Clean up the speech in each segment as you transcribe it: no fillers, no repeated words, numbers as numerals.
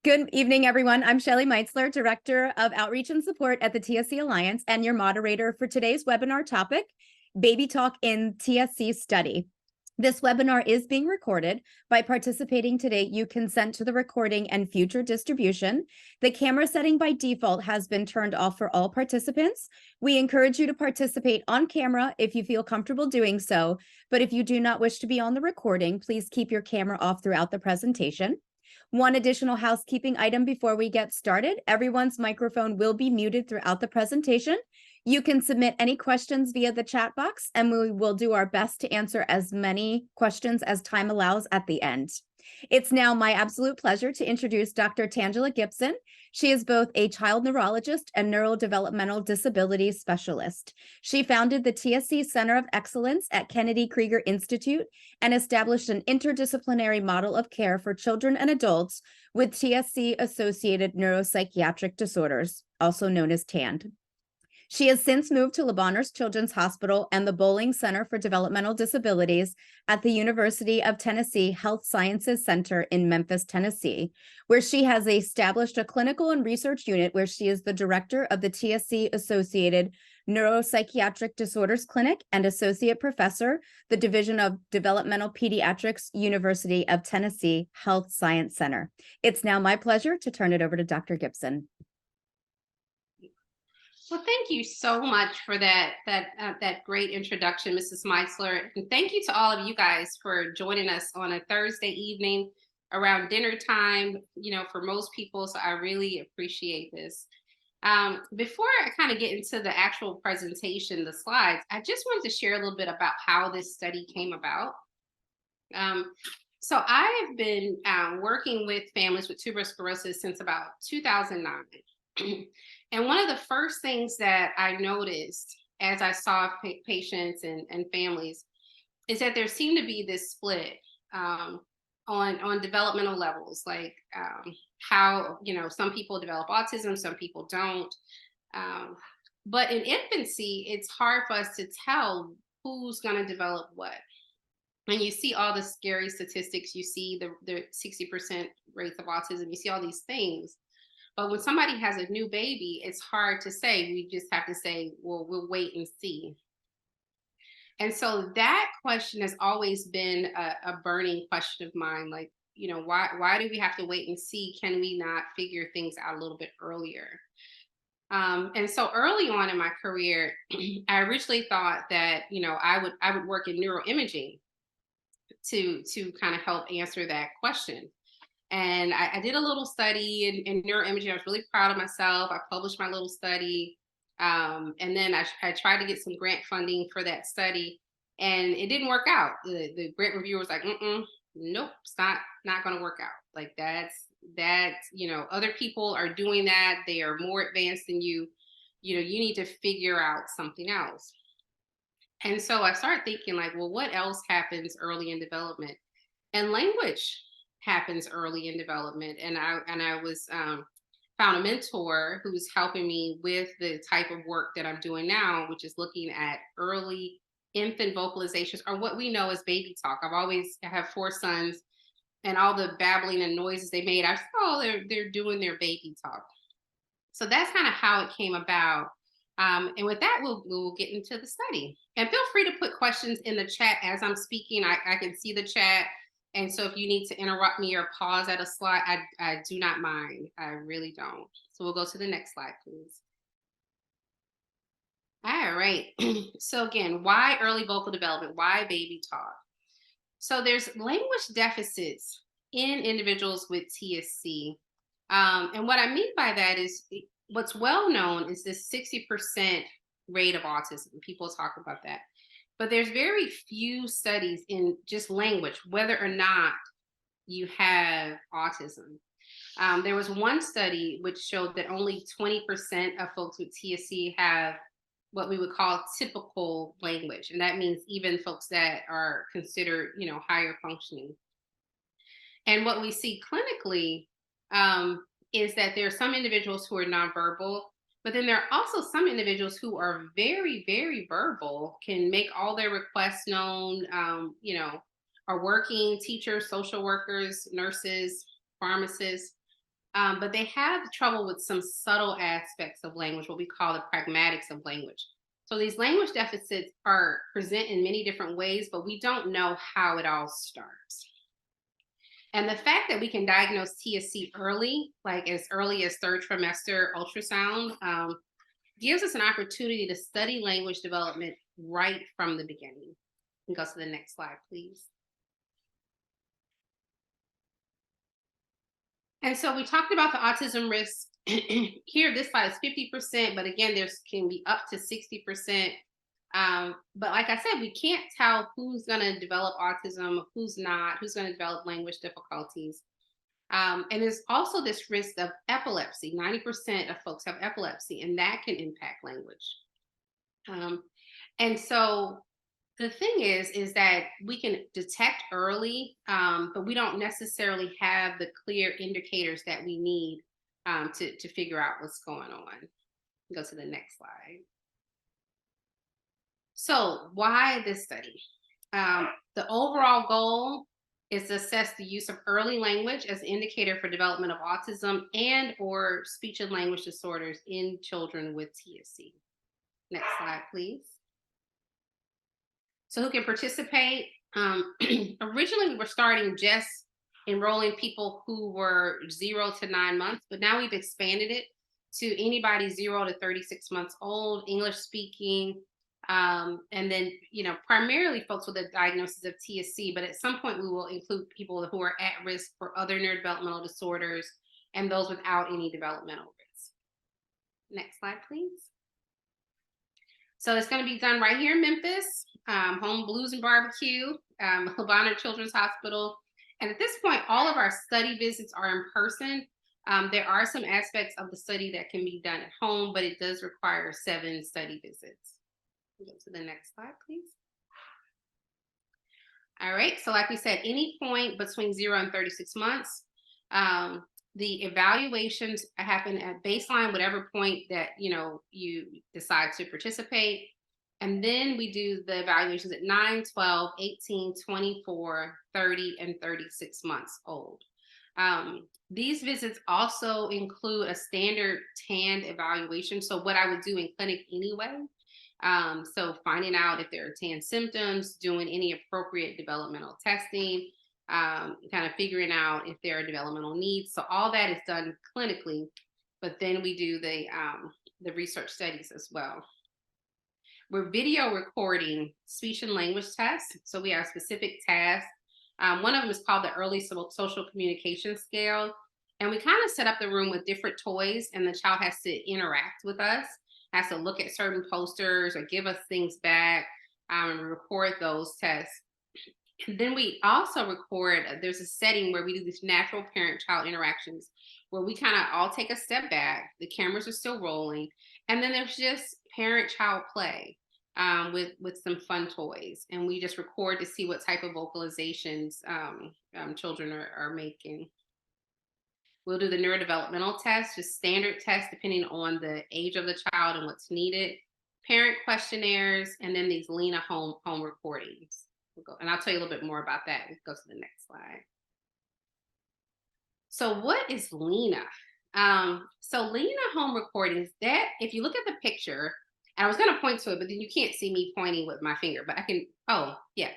Good evening, everyone. I'm Shelley Meitzler, Director of Outreach and Support at the TSC Alliance, and your moderator for today's webinar topic, Baby Talk in TSC Study. This webinar is being recorded. By participating today, you consent to the recording and future distribution. The camera setting by default has been turned off for all participants. We encourage you to participate on camera if you feel comfortable doing so, but if you do not wish to be on the recording, please keep your camera off throughout the presentation. One additional housekeeping item before we get started. Everyone's microphone will be muted throughout the presentation. You can submit any questions via the chat box, and we will do our best to answer as many questions as time allows at the end. It's now my absolute pleasure to introduce Dr. Tangela Gibson. She is both a child neurologist and neurodevelopmental disability specialist. She founded the TSC Center of Excellence at Kennedy Krieger Institute and established an interdisciplinary model of care for children and adults with TSC-associated neuropsychiatric disorders, also known as TAND. She has since moved to Le Bonheur Children's Hospital and the Bowling Center for Developmental Disabilities at the University of Tennessee Health Sciences Center in Memphis, Tennessee, where she has established a clinical and research unit where she is the director of the TSC-associated Neuropsychiatric Disorders Clinic and associate professor, the Division of Developmental Pediatrics, University of Tennessee Health Science Center. It's now my pleasure to turn it over to Dr. Gibson. Well, thank you so much for that great introduction, Mrs. Meisler. And thank you to all of you guys for joining us on a Thursday evening around dinner time, for most people. So I really appreciate this. Before I kind of get into the actual presentation, the slides, I just wanted to share a little bit about how this study came about. So I have been working with families with tuberous sclerosis since about 2009. And one of the first things that I noticed as I saw patients and families is that there seemed to be this split on developmental levels, like how, some people develop autism, some people don't. But in infancy, it's hard for us to tell who's going to develop what. And you see all the scary statistics, you see the 60% rates of autism, you see all these things. But when somebody has a new baby, it's hard to say. We just have to say, well, we'll wait and see. And so that question has always been a burning question of mine. Like, why do we have to wait and see? Can we not figure things out a little bit earlier? And so early on in my career, I originally thought that, I would work in neuroimaging to kind of help answer that question. And I did a little study in neuroimaging. I was really proud of myself. I published my little study. And then I tried to get some grant funding for that study, and it didn't work out. The grant reviewer was like, nope, it's not going to work out. Like that's, other people are doing that. They are more advanced than you. You need to figure out something else. And so I started thinking like, well, what else happens early in development? And language happens early in development. And I was found a mentor who's helping me with the type of work that I'm doing now, which is looking at early infant vocalizations, or what we know as baby talk. I have 4 sons, and all the babbling and noises they made, I saw they're doing their baby talk. So that's kind of how it came about. And with that, we'll get into the study. And feel free to put questions in the chat as I'm speaking. I can see the chat. And so if you need to interrupt me or pause at a slide, I do not mind. I really don't. So we'll go to the next slide, please. All right. So again, why early vocal development? Why baby talk? So there's language deficits in individuals with TSC. And what I mean by that is what's well known is this 60% rate of autism. People talk about that. But there's very few studies in just language, whether or not you have autism. There was one study which showed that only 20% of folks with TSC have what we would call typical language. And that means even folks that are considered, higher functioning. And what we see clinically is that there are some individuals who are nonverbal, but then there are also some individuals who are very, very verbal, can make all their requests known, are working teachers, social workers, nurses, pharmacists. but they have trouble with some subtle aspects of language, what we call the pragmatics of language. So these language deficits are present in many different ways, but we don't know how it all starts. And the fact that we can diagnose TSC early, like as early as third trimester ultrasound, gives us an opportunity to study language development right from the beginning. You can go to the next slide, please. And so we talked about the autism risk. Here, this slide is 50%, but again, there's can be up to 60%. But like I said, we can't tell who's going to develop autism, who's not, who's going to develop language difficulties. And there's also this risk of epilepsy. 90% of folks have epilepsy, and that can impact language. And so the thing is that we can detect early, but we don't necessarily have the clear indicators that we need to figure out what's going on. Go to the next slide. So why this study? The overall goal is to assess the use of early language as an indicator for development of autism and or speech and language disorders in children with TSC. Next slide, please. So who can participate? Originally, we were starting just enrolling people who were 0 to 9 months, but now we've expanded it to anybody 0 to 36 months old, English speaking, and then, primarily folks with a diagnosis of TSC, but at some point we will include people who are at risk for other neurodevelopmental disorders and those without any developmental risk. Next slide, please. So it's going to be done right here in Memphis, Home Blues and Barbecue, Havana Children's Hospital. And at this point, all of our study visits are in person. There are some aspects of the study that can be done at home, but it does require 7 study visits. Go to the next slide, please. All right, so like we said, any point between 0 and 36 months, the evaluations happen at baseline, whatever point that you decide to participate. And then we do the evaluations at 9, 12, 18, 24, 30, and 36 months old. These visits also include a standard TAND evaluation. So what I would do in clinic anyway. So finding out if there are TAND symptoms, doing any appropriate developmental testing, kind of figuring out if there are developmental needs. So all that is done clinically, but then we do the research studies as well. We're video recording speech and language tests. So we have specific tasks. One of them is called the Early Social Communication Scale. And we kind of set up the room with different toys, and the child has to interact with us, has to look at certain posters or give us things back, and record those tests. And then we also record, there's a setting where we do these natural parent-child interactions where we kind of all take a step back, the cameras are still rolling, and then there's just parent-child play with some fun toys. And we just record to see what type of vocalizations children are making. We'll do the neurodevelopmental test, just standard tests depending on the age of the child and what's needed, parent questionnaires, and then these Lena home recordings. And I'll tell you a little bit more about that. We'll go to the next slide. So what is Lena? So Lena home recordings, that if you look at the picture, and I was going to point to it, but then you can't see me pointing with my finger, but I can, oh yeah,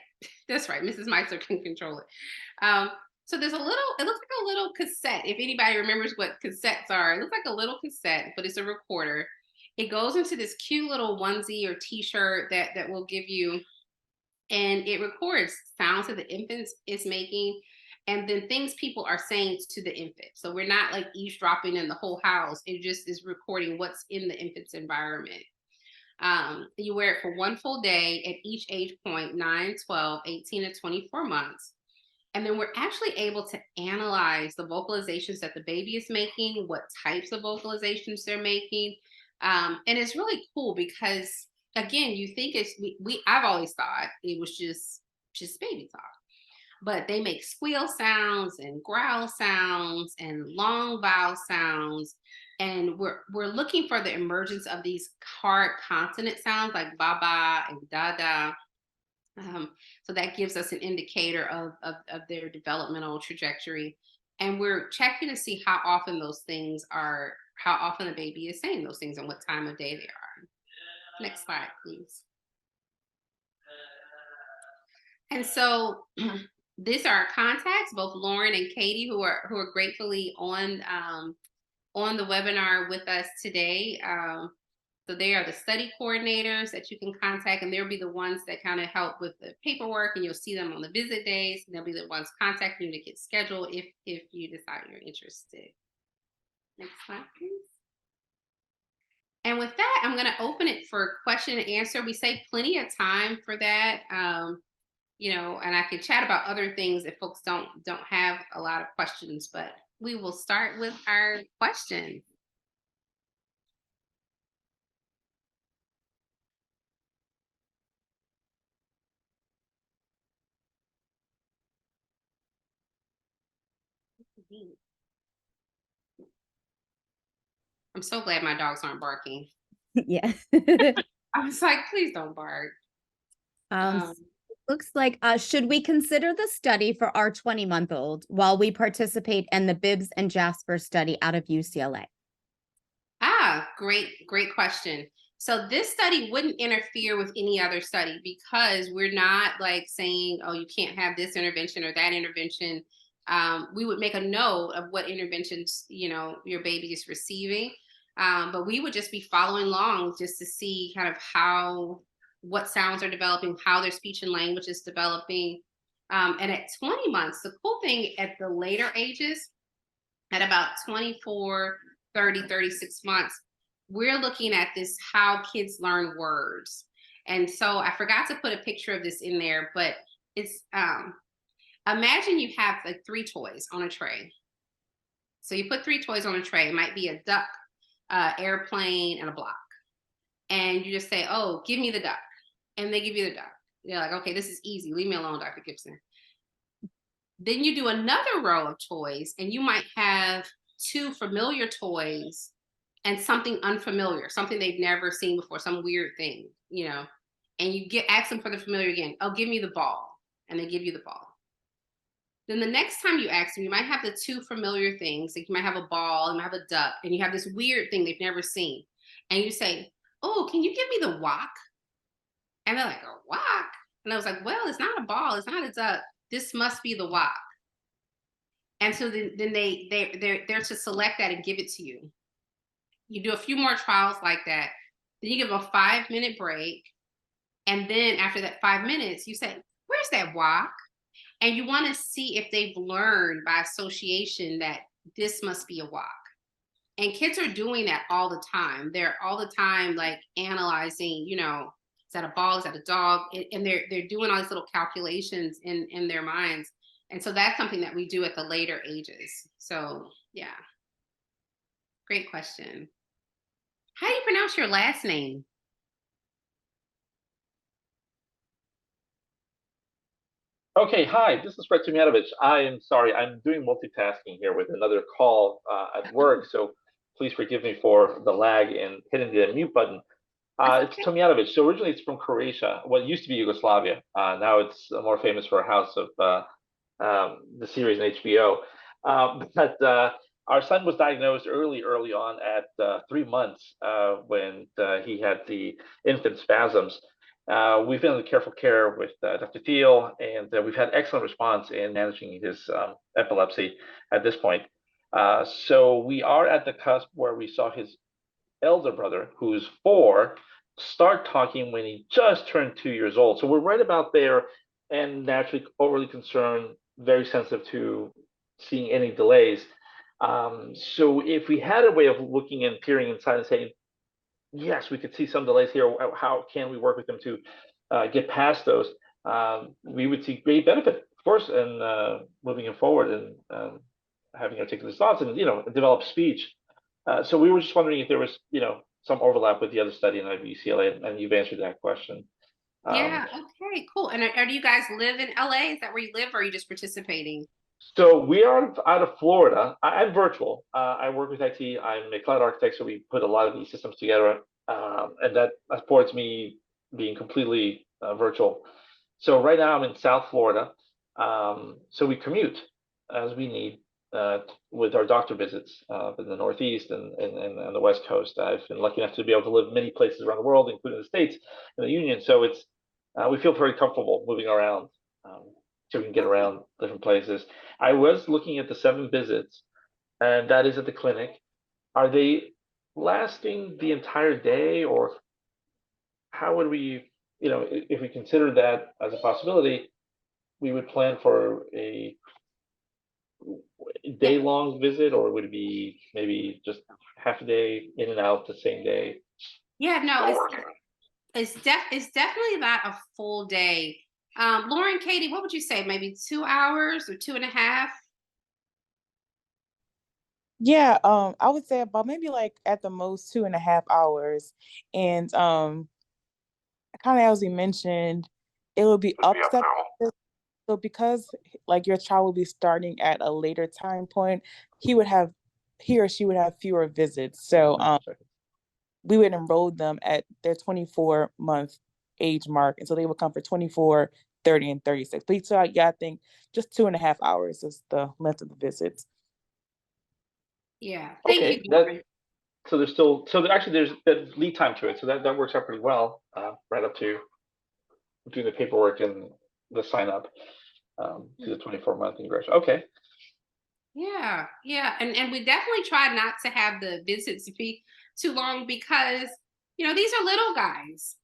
that's right. Mrs. Meisler can control it. So there's it looks like a little cassette. If anybody remembers what cassettes are, it looks like a little cassette, but it's a recorder. It goes into this cute little onesie or t-shirt that will give you, and it records sounds that the infant is making, and then things people are saying to the infant. So we're not like eavesdropping in the whole house. It just is recording what's in the infant's environment. You wear it for 1 full day at each age point, 9, 12, 18, and 24 months. And then we're actually able to analyze the vocalizations that the baby is making, what types of vocalizations they're making. And it's really cool because, again, you think I've always thought it was just baby talk, but they make squeal sounds and growl sounds and long vowel sounds. And we're looking for the emergence of these hard consonant sounds like baba and dada. So that gives us an indicator of their developmental trajectory. And we're checking to see how often those things are, how often the baby is saying those things and what time of day they are. Next slide, please. And so these are our contacts, both Lauren and Katie, who are gratefully on the webinar with us today. So they are the study coordinators that you can contact, and they'll be the ones that kind of help with the paperwork, and you'll see them on the visit days, and they'll be the ones contacting you to get scheduled if you decide you're interested. Next slide, please. And with that, I'm going to open it for question and answer. We save plenty of time for that. And I could chat about other things if folks don't have a lot of questions, but we will start with our questions. I'm so glad my dogs aren't barking. Yeah. I was like, please don't bark. Looks like, should we consider the study for our 20-month-old while we participate in the Bibbs and Jasper study out of UCLA? Great question. So this study wouldn't interfere with any other study because we're not like saying, oh, you can't have this intervention or that intervention. We would make a note of what interventions, your baby is receiving. But we would just be following along just to see kind of what sounds are developing, how their speech and language is developing. And at 20 months, the cool thing at the later ages, at about 24, 30, 36 months, we're looking at this, how kids learn words. And so I forgot to put a picture of this in there, but it's, imagine you have like 3 toys on a tray. So you put 3 toys on a tray. It might be a duck, airplane, and a block. And you just say, oh, give me the duck. And they give you the duck. They're like, okay, this is easy. Leave me alone, Dr. Gibson. Then you do another row of toys, and you might have 2 familiar toys and something unfamiliar, something they've never seen before, some weird thing, and you ask them for the familiar again. Oh, give me the ball. And they give you the ball. Then the next time you ask them, you might have the 2 familiar things. Like you might have a ball, you might have a duck, and you have this weird thing they've never seen. And you say, oh, can you give me the wok? And they're like, a wok? And I was like, well, it's not a ball, it's not a duck. This must be the wok. And so then they're to select that and give it to you. You do a few more trials like that. Then you give them a 5-minute break. And then after that 5 minutes, you say, where's that wok? And you want to see if they've learned by association that this must be a wok. And kids are doing that all the time. They're all the time like analyzing, is that a ball? Is that a dog? And they're doing all these little calculations in their minds. And so that's something that we do at the later ages. So yeah, great question. How do you pronounce your last name? Okay, hi, this is Fred Tomjanovich. I am sorry, I'm doing multitasking here with another call at work, so please forgive me for the lag and hitting the mute button. It's Tomjanovich. So originally it's from Croatia, what used to be Yugoslavia. Now it's more famous for a house of the series in HBO. But our son was diagnosed early on at 3 months when he had the infant spasms. We've been in careful care with Dr. Thiel, and we've had excellent response in managing his epilepsy at this point. So we are at the cusp where we saw his elder brother, who's 4, start talking when he just turned 2 years old. So we're right about there, and naturally overly concerned, very sensitive to seeing any delays. So if we had a way of looking and peering inside and saying, yes, we could see some delays here, how can we work with them to get past those, we would see great benefit, of course, in moving him forward and having articulate thoughts and develop speech. So we were just wondering if there was some overlap with the other study in UCLA, and you've answered that question. Yeah. Okay. Cool. And do you guys live in LA? Is that where you live, or are you just participating? So we are out of Florida. I'm virtual. I work with IT. I'm a cloud architect, so we put a lot of these systems together, and that affords me being completely virtual. So right now I'm in South Florida. So we commute as we need with our doctor visits in the Northeast and the West Coast. I've been lucky enough to be able to live many places around the world, including the States and the Union. So it's we feel very comfortable moving around, so we can get around different places. I was looking at the 7 visits, and that is at the clinic. Are they lasting the entire day, or how would we, if we consider that as a possibility, we would plan for a day-long visit, or would it be maybe just half a day in and out the same day? Yeah, no, it's definitely not a full day. Lauren, Katie, what would you say? Maybe 2 hours or 2.5? Yeah, I would say about maybe like at the most 2.5 hours. And kind of as we mentioned, it will be up step. So because like your child will be starting at a later time point, he or she would have fewer visits. So we would enroll them at their 24-month age mark. And so they would come for 24, 30, and 36. But so yeah, I think just 2.5 hours is the length of the visits. Yeah. Thank you, Lauren. So there's that lead time to it. So that works out pretty well, right up to doing the paperwork and the sign up to the 24-month ingression. Okay. Yeah, and we definitely try not to have the visits be too long because these are little guys,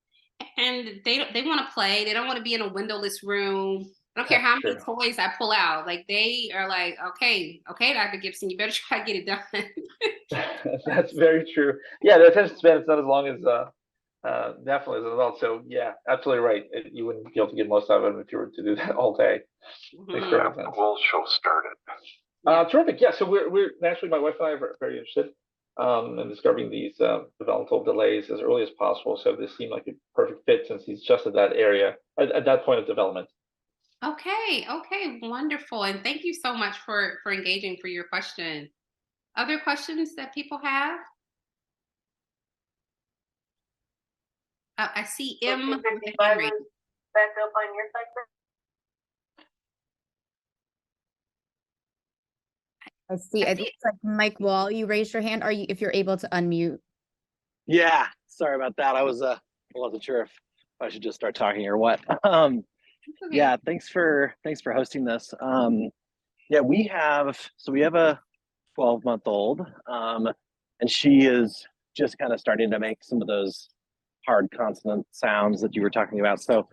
and they want to play. They don't want to be in a windowless room. I don't care how many toys I pull out. Like they are like, okay, Dr. Gibson, you better try to get it done. That's very true. Yeah, the attention span is not as long as definitely as an adult. So yeah, absolutely right. You wouldn't be able to get most out of them if you were to do that all day. Makes perfect sense. We'll show started. Terrific. Yeah. So we're naturally, my wife and I are very interested in discovering these developmental delays as early as possible. So this seemed like a perfect fit since he's just at that area at that point of development. Okay, wonderful. And thank you so much for engaging for your question. Other questions that people have? I see M. Back up on your side. I see. I think it's like Mike Wall. You raised your hand. If you're able to unmute? Yeah, sorry about that. I wasn't sure if I should just start talking or what. Okay. Yeah, thanks for hosting this. Yeah, we have a 12-month-old, and she is just kind of starting to make some of those hard consonant sounds that you were talking about. So,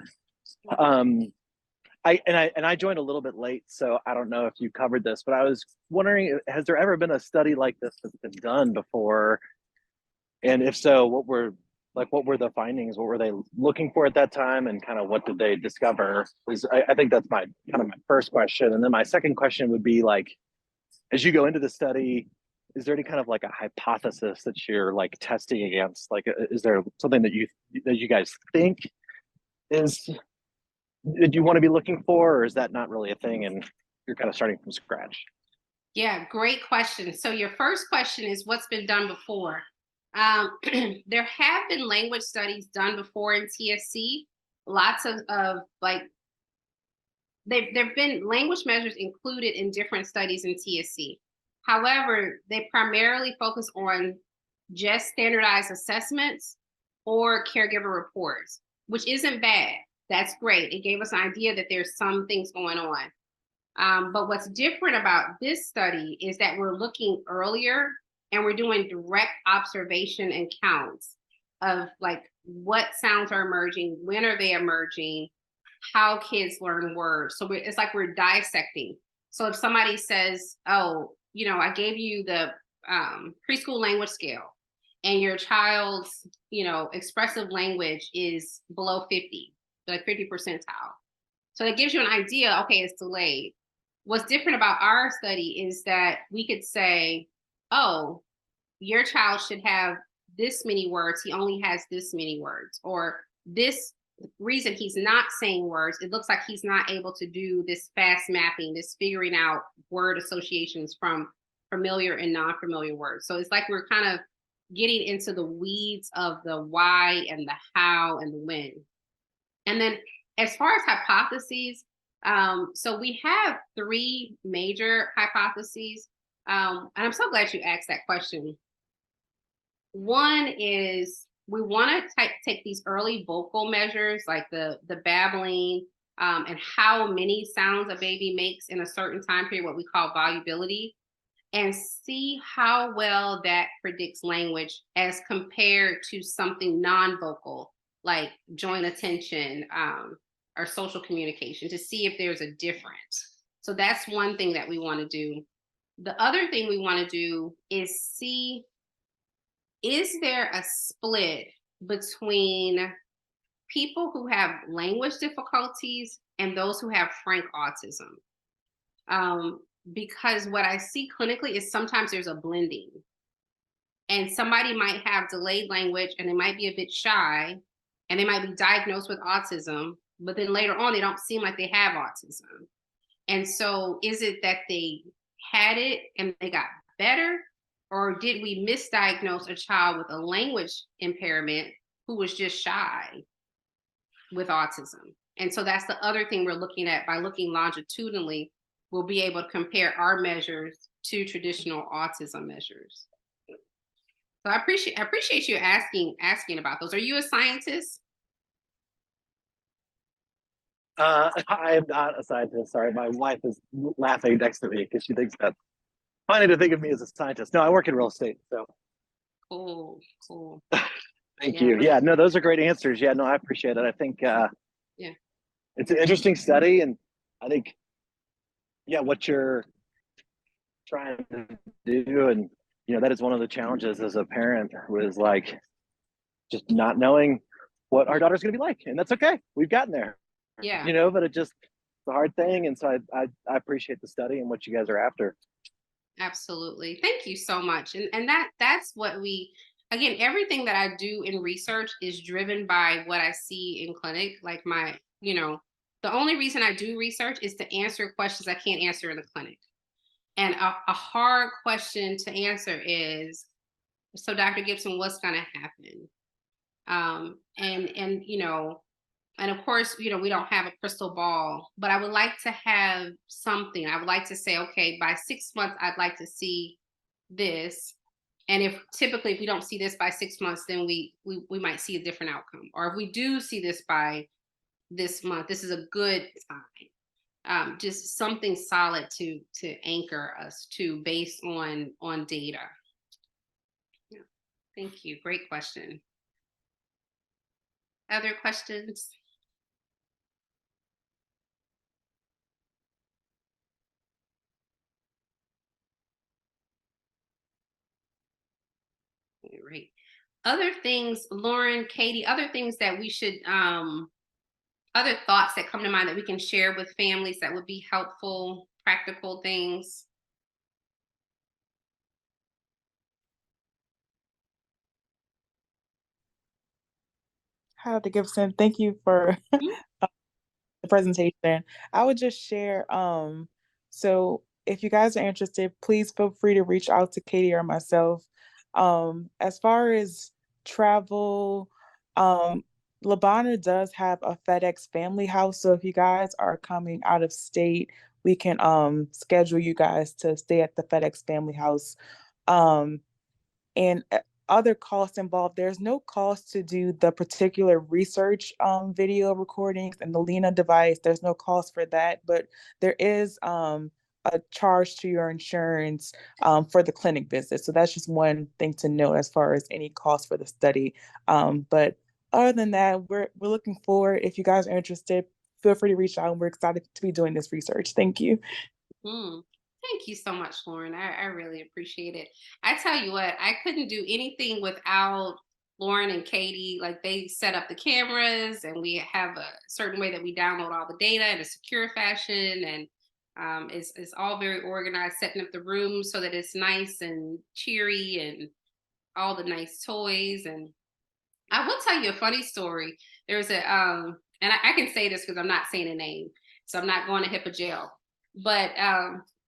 I joined a little bit late, so I don't know if you covered this, but I was wondering, has there ever been a study like this that's been done before? And if so, what were the findings? What were they looking for at that time, and kind of what did they discover? I think that's my first question. And then my second question would be, like, as you go into the study, is there any kind of like a hypothesis that you're like testing against? Like, is there something that you guys think that you want to be looking for, or is that not really a thing and you're kind of starting from scratch? Yeah, great question. So your first question is what's been done before. There have been language studies done before in TSC. Lots of like there've been language measures included in different studies in TSC. However, they primarily focus on just standardized assessments or caregiver reports, which isn't bad. That's great. It gave us an idea that there's some things going on. But what's different about this study is that we're looking earlier and we're doing direct observation and counts of like what sounds are emerging, when are they emerging, how kids learn words. So it's like we're dissecting. So if somebody says, oh, I gave you the preschool language scale and your child's, expressive language is below 50, like 50 percentile. So that gives you an idea, okay, it's delayed. What's different about our study is that we could say, oh, your child should have this many words. He only has this many words. Or this reason he's not saying words, it looks like he's not able to do this fast mapping, this figuring out word associations from familiar and non-familiar words. So it's like we're kind of getting into the weeds of the why and the how and the when. And then as far as hypotheses, So we have three major hypotheses. And I'm so glad you asked that question. One is we want to take these early vocal measures like the babbling and how many sounds a baby makes in a certain time period, what we call volubility, and see how well that predicts language as compared to something non-vocal like joint attention or social communication, to see if there's a difference. So that's one thing that we want to do. The other thing we want to do is see, is there a split between people who have language difficulties and those who have frank autism? Because what I see clinically is sometimes there's a blending. And somebody might have delayed language and they might be a bit shy and they might be diagnosed with autism, but then later on they don't seem like they have autism. And so is it that they had it and they got better? Or did we misdiagnose a child with a language impairment who was just shy with autism? And so that's the other thing we're looking at. By looking longitudinally, we'll be able to compare our measures to traditional autism measures. So I appreciate you asking about those. Are you a scientist? I am not a scientist. Sorry, my wife is laughing next to me because she thinks that's funny to think of me as a scientist. No, I work in real estate. So Cool. thank you. Yeah, no, those are great answers. Yeah, no, I appreciate it. I think it's an interesting study, and I think what you're trying to do, and that is one of the challenges as a parent, was like just not knowing what our daughter's going to be like, and that's okay. We've gotten there. Yeah. But it's a hard thing, and so I appreciate the study and what you guys are after. Absolutely. Thank you so much. And that's what again, everything that I do in research is driven by what I see in clinic. Like the only reason I do research is to answer questions I can't answer in the clinic. And a hard question to answer is, so Dr. Gibson, what's going to happen? And of course, we don't have a crystal ball, but I would like to have something. I would like to say, okay, by 6 months, I'd like to see this. And if we don't see this by 6 months, then we might see a different outcome. Or if we do see this by this month, this is a good sign. Just something solid to anchor us to based on data. Yeah. Thank you. Great question. Other questions? Great. Other things, Lauren, Katie, other things that we should, other thoughts that come to mind that we can share with families that would be helpful, practical things? Hi, Dr. Gibson. Thank you for the presentation. I would just share, so if you guys are interested, please feel free to reach out to Katie or myself. As far as travel, Labana does have a FedEx family house. So if you guys are coming out of state, we can schedule you guys to stay at the FedEx family house. And other costs involved, there's no cost to do the particular research video recordings and the Lena device. There's no cost for that, but there is a charge to your insurance for the clinic visit. So that's just one thing to note as far as any cost for the study. But other than that, we're looking forward. If you guys are interested, feel free to reach out, and we're excited to be doing this research. Thank you. Thank you so much, Lauren. I really appreciate it. I tell you what, I couldn't do anything without Lauren and Katie. Like, they set up the cameras and we have a certain way that we download all the data in a secure fashion. And it's all very organized, setting up the room so that it's nice and cheery and all the nice toys. And I will tell you a funny story. There's and I can say this because I'm not saying a name, so I'm not going to HIPAA jail. But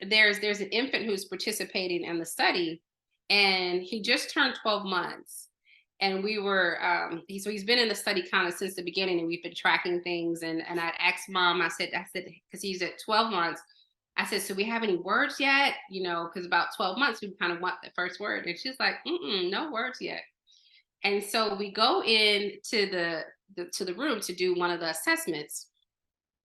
there's an infant who's participating in the study, and he just turned 12 months. And we were, he's been in the study kind of since the beginning, and we've been tracking things. And I asked mom, I said, because he's at 12 months, I said, so we have any words yet? You know, because about 12 months, we kind of want the first word. And she's like, no words yet. And so we go in to the room to do one of the assessments.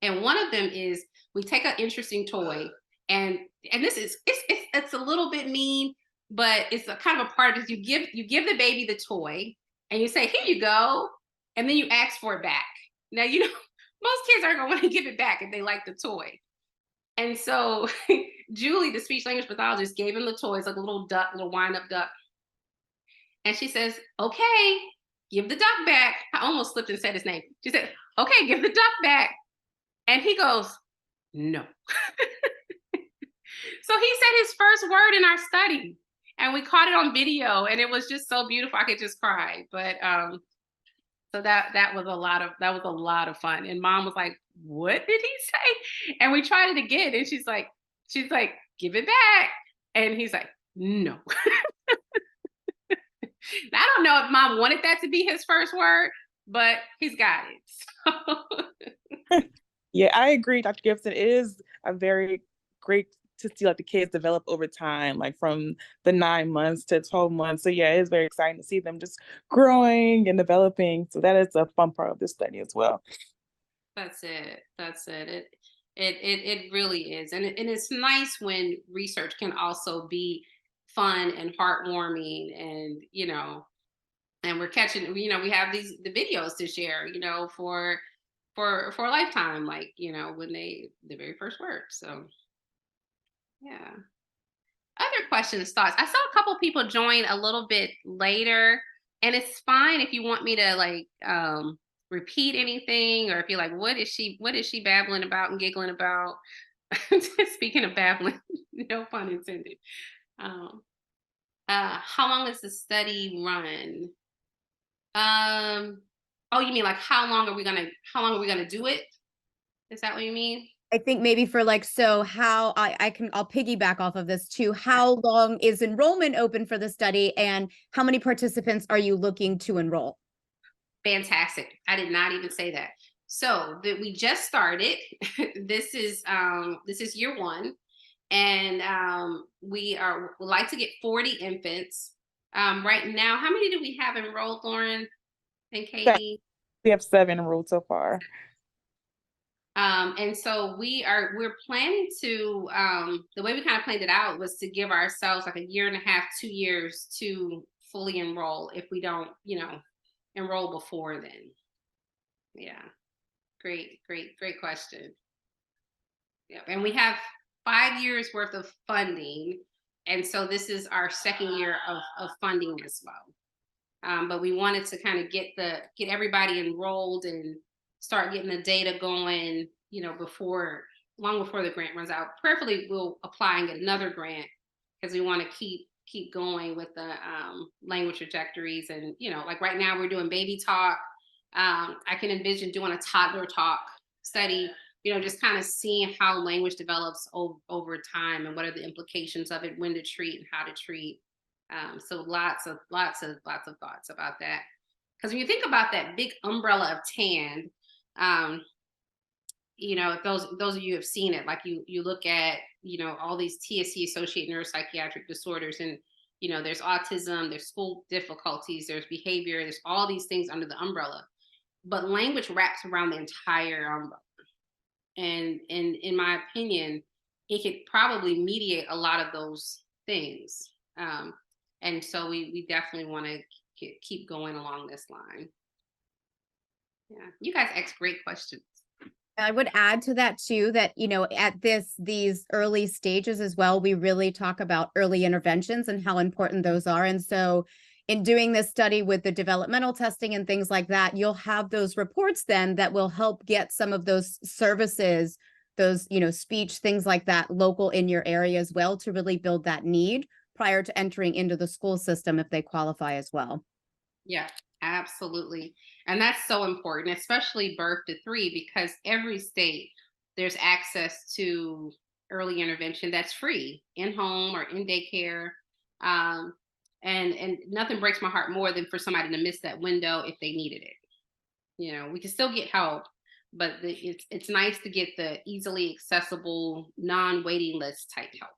And one of them is we take an interesting toy, and this is it's a little bit mean, but it's a kind of a part of it. You give the baby the toy, and you say, here you go, and then you ask for it back. Now, you know, most kids aren't gonna want to give it back if they like the toy. And so Julie, the speech language pathologist, gave him the toys, like a little duck, little wind up duck. And she says, okay, give the duck back. I almost slipped and said his name. She said, okay, give the duck back. And he goes, no. So he said his first word in our study, and we caught it on video, and it was just so beautiful. I could just cry. But so that was a lot of fun. And mom was like, what did he say? And we tried it again, and she's like, give it back. And he's like, no. I don't know if mom wanted that to be his first word, but he's got it. So. Yeah, I agree, Dr. Gibson. It is a very great to see like the kids develop over time, like from the 9 months to 12 months. So yeah, it's very exciting to see them just growing and developing. So that is a fun part of this study as well. That's it. It really is. And it's nice when research can also be fun and heartwarming, and, you know, and we're catching, you know, we have the videos to share, you know, for a lifetime, like, you know, when the very first word. So yeah. Other questions, thoughts. I saw a couple people join a little bit later, and it's fine if you want me to like repeat anything, or if you're like, what is she babbling about and giggling about? Speaking of babbling, no pun intended. How long is the study run? Oh, you mean like how long are we gonna do it? Is that what you mean? I think maybe for like, so how I'll piggyback off of this too. How long is enrollment open for the study, and how many participants are you looking to enroll? Fantastic. I did not even say that. So that we just started. This is year one, and we would like to get 40 infants. Right now, how many do we have enrolled, Lauren and Katie? We have 7 enrolled so far. And so we're planning to, the way we kind of planned it out was to give ourselves like a year and a half, 2 years to fully enroll if we don't, you know, enroll before then. Yeah. Great question. Yep. And we have 5 years worth of funding. And so this is our second year of funding as well. But we wanted to kind of get everybody enrolled and start getting the data going, you know, long before the grant runs out. Preferably we'll apply and get another grant, because we want to keep going with the language trajectories. And, you know, like right now we're doing baby talk. I can envision doing a toddler talk study, you know, just kind of seeing how language develops over time and what are the implications of it, when to treat and how to treat. So lots of thoughts about that. Because when you think about that big umbrella of TAND, you know, if those of you have seen it, like you look at, you know, all these TSC associated neuropsychiatric disorders, and, you know, there's autism, there's school difficulties, there's behavior, there's all these things under the umbrella, but language wraps around the entire umbrella. And in my opinion, it could probably mediate a lot of those things. And so we definitely want to keep going along this line. Yeah, you guys ask great questions. I would add to that too, that, you know, at these early stages as well, we really talk about early interventions and how important those are. And so in doing this study with the developmental testing and things like that, you'll have those reports then that will help get some of those services, those, you know, speech, things like that, local in your area as well, to really build that need prior to entering into the school system if they qualify as well. Yeah, absolutely. And that's so important, especially birth to 3, because every state there's access to early intervention that's free in home or in daycare. And nothing breaks my heart more than for somebody to miss that window if they needed it. You know, we can still get help, but it's nice to get the easily accessible, non-waiting list type help.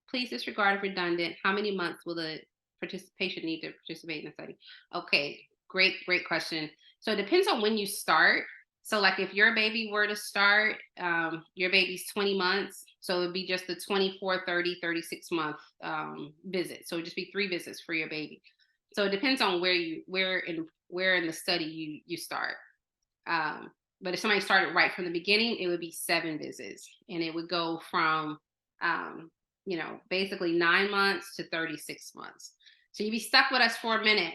Please disregard if redundant. How many months will the participation need to participate in the study? Okay, great question. So it depends on when you start. So like if your baby were to start, your baby's 20 months. So it'd be just the 24, 30, 36 month visit. So it'd just be 3 visits for your baby. So it depends on where in the study you start. But if somebody started right from the beginning, it would be 7 visits, and it would go from you know, basically 9 months to 36 months. So you'd be stuck with us for a minute.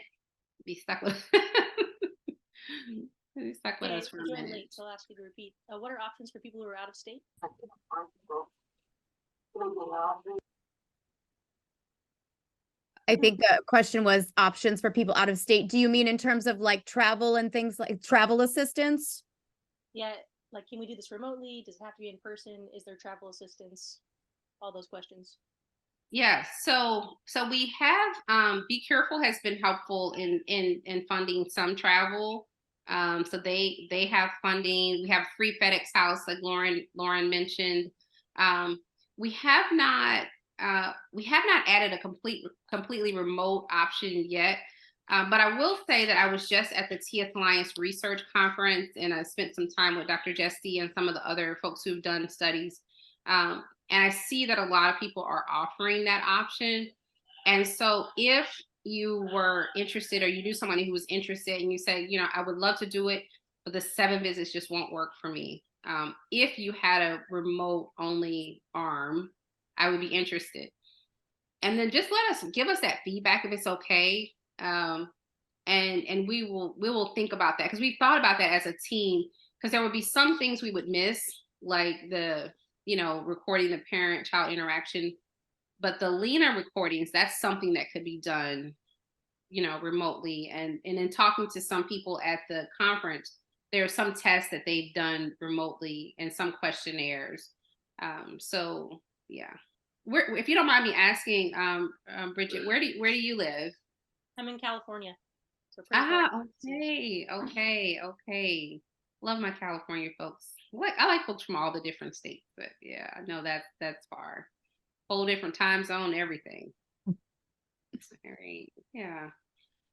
Be stuck with be stuck with us for a minute. Late, so I'll ask you to repeat. What are options for people who are out of state? I think the question was options for people out of state. Do you mean in terms of like travel and things like travel assistance? Yeah, like can we do this remotely? Does it have to be in person? Is there travel assistance? All those questions. Yeah, so we have Be Careful has been helpful in funding some travel. So they have funding. We have free FedEx House, like Lauren mentioned. We have not added a completely remote option yet. But I will say that I was just at the TS Alliance Research Conference, and I spent some time with Dr. Jesse and some of the other folks who've done studies. And I see that a lot of people are offering that option. And so if you were interested, or you knew somebody who was interested and you say, you know, I would love to do it, but the 7 visits just won't work for me. If you had a remote only arm, I would be interested. And then just give us that feedback if it's okay. And we will think about that, because we thought about that as a team, because there would be some things we would miss, like the, you know, recording the parent-child interaction, but the Lena recordings, that's something that could be done, you know, remotely. And in talking to some people at the conference, there are some tests that they've done remotely and some questionnaires. So yeah, if you don't mind me asking, Bridget, where do you live? I'm in California. So Okay. Love my California folks. I like folks from all the different states, but yeah, I know that's far. Whole different time zone, everything. All right, yeah.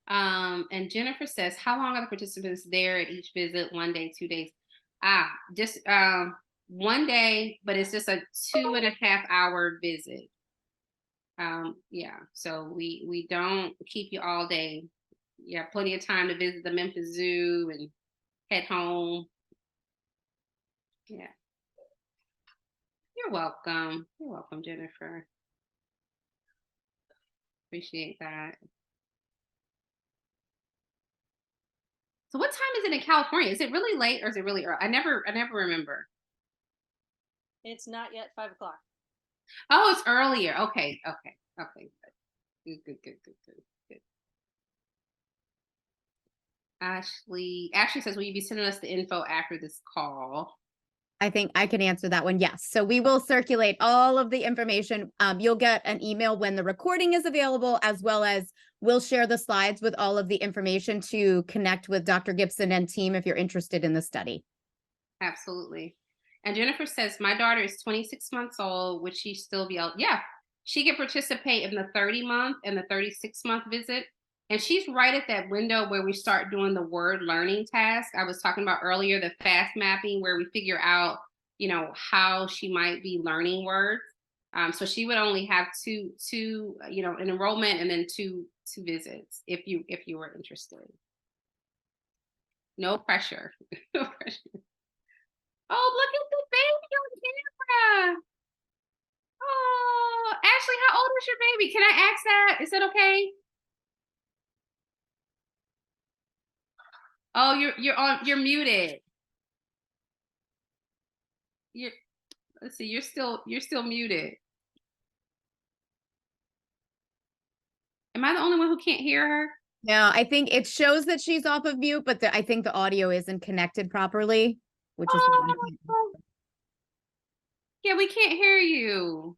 And Jennifer says, how long are the participants there at each visit? 1 day, 2 days? Just 1 day, but it's just a 2.5 hour visit. Yeah, so we don't keep you all day. You have plenty of time to visit the Memphis Zoo and head home. Yeah. You're welcome. You're welcome, Jennifer. Appreciate that. So what time is it in California? Is it really late or is it really early? I never remember. It's not yet 5 o'clock. Oh, it's earlier. Okay. Good. Ashley says, will you be sending us the info after this call? I think I can answer that one. Yes. So we will circulate all of the information. You'll get an email when the recording is available, as well as we'll share the slides with all of the information to connect with Dr. Gibson and team if you're interested in the study. Absolutely. And Jennifer says, my daughter is 26 months old. Would she still be able? Yeah, she can participate in the 30-month and the 36-month visit. And she's right at that window where we start doing the word learning task I was talking about earlier, the fast mapping, where we figure out, you know, how she might be learning words. So she would only have two, you know, an enrollment and then two visits if you were interested. No pressure. No pressure. Oh, look at the baby on camera. Oh, Ashley, how old is your baby? Can I ask that? Is that okay? Oh, you're muted. Let's see, you're still muted. Am I the only one who can't hear her? No, I think it shows that she's off of mute, but I think the audio isn't connected properly, which is yeah, we can't hear you.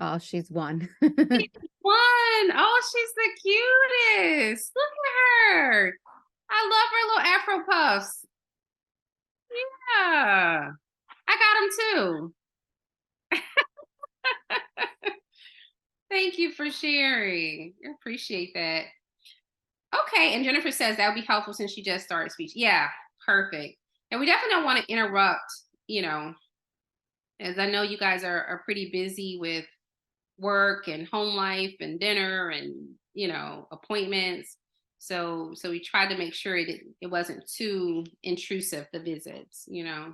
Oh, she's one. One. Oh, she's the cutest. Look at her. I love her little Afro puffs. Yeah. I got them too. Thank you for sharing. I appreciate that. Okay, and Jennifer says that would be helpful since she just started speech. Yeah, perfect. And we definitely don't want to interrupt, as I know you guys are pretty busy with work and home life and dinner and, appointments. So we tried to make sure it wasn't too intrusive, the visits. Yeah.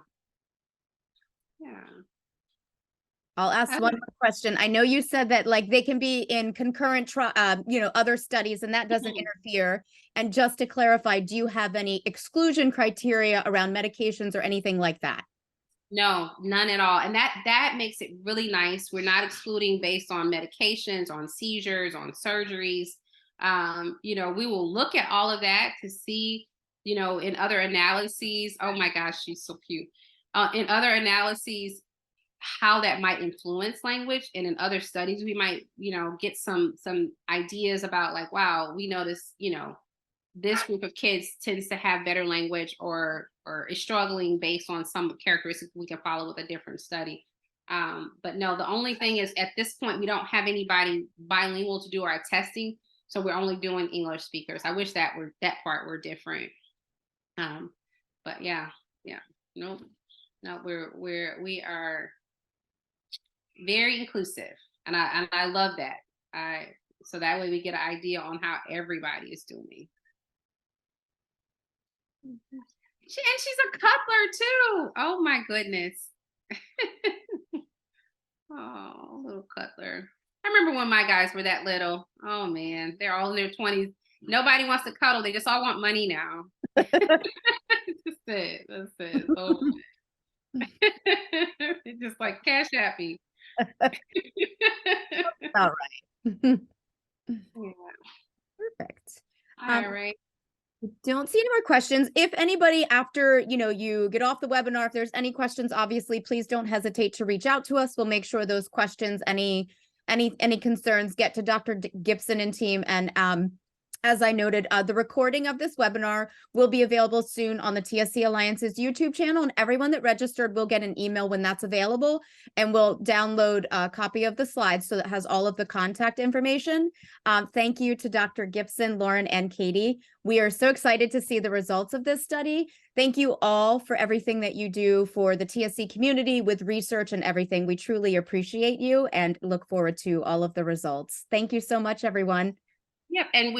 I'll ask one more question. I know you said that like they can be in concurrent, other studies and that doesn't interfere. And just to clarify, do you have any exclusion criteria around medications or anything like that? No, none at all. And that makes it really nice. We're not excluding based on medications, on seizures, on surgeries. We will look at all of that to see, in other analyses. Oh my gosh, she's so cute. In other analyses, how that might influence language, and in other studies we might get some ideas about like, wow, we notice this group of kids tends to have better language or is struggling based on some characteristics we can follow with a different study. But no, the only thing is at this point we don't have anybody bilingual to do our testing, so we're only doing English speakers. I wish that part were different. But yeah, no, we are very inclusive, and I love that. So that way we get an idea on how everybody is doing. And she's a cutler too. Oh my goodness. Oh, little cutler. I remember when my guys were that little. Oh man, they're all in their 20s. Nobody wants to cuddle. They just all want money now. That's it. That's it. Oh. It's just like cash happy. All right. Yeah. Perfect. All right. Don't see any more questions. If anybody after, you get off the webinar, if there's any questions, obviously, please don't hesitate to reach out to us. We'll make sure those questions, any concerns get to Dr. Gibson and team. And as I noted, the recording of this webinar will be available soon on the TSC Alliance's YouTube channel, and everyone that registered will get an email when that's available, and we'll download a copy of the slides so that has all of the contact information. Thank you to Dr. Gibson, Lauren, and Katie. We are so excited to see the results of this study. Thank you all for everything that you do for the TSC community with research and everything. We truly appreciate you and look forward to all of the results. Thank you so much, everyone. Yep, and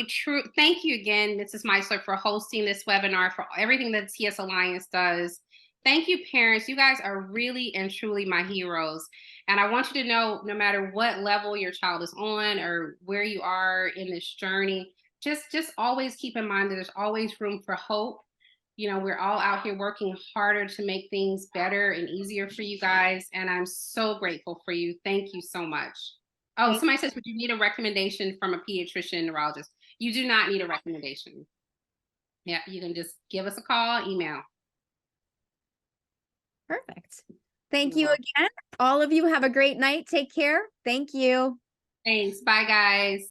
thank you again, Mrs. Meisler, for hosting this webinar, for everything that TS Alliance does. Thank you, parents. You guys are really and truly my heroes. And I want you to know, no matter what level your child is on or where you are in this journey, just always keep in mind that there's always room for hope. We're all out here working harder to make things better and easier for you guys. And I'm so grateful for you. Thank you so much. Oh, somebody says, would you need a recommendation from a pediatrician, neurologist? You do not need a recommendation. Yeah, you can just give us a call, email. Perfect. Thank you again. All of you have a great night. Take care. Thank you. Thanks. Bye, guys.